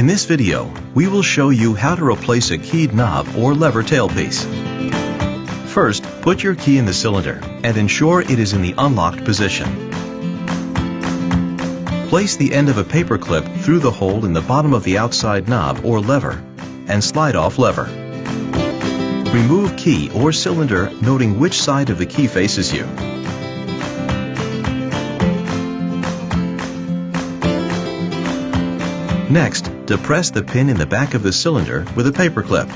this video, we will show you how to replace a keyed knob or lever tailpiece. First, put your key in the cylinder and ensure it is in the unlocked position. Place the end of a paper clip through the hole in the bottom of the outside knob or lever and slide off lever. Remove key or cylinder, noting which side of the key faces you. Next, depress the pin in the back of the cylinder with a paper clip.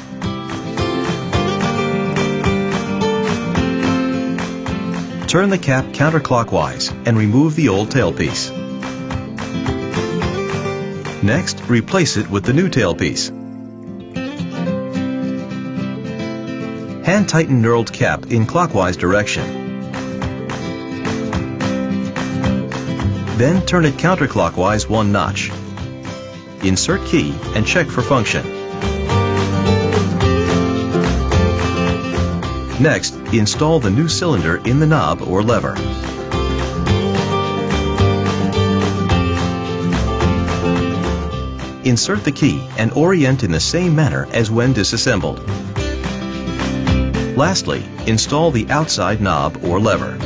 Turn the cap counterclockwise and remove the old tailpiece. Next, replace it with the new tailpiece. Hand tighten knurled cap in clockwise direction. Then turn it counterclockwise 1 notch. Insert key and check for function. Next, install the new cylinder in the knob or lever. Insert the key and orient in the same manner as when disassembled. Lastly, install the outside knob or lever.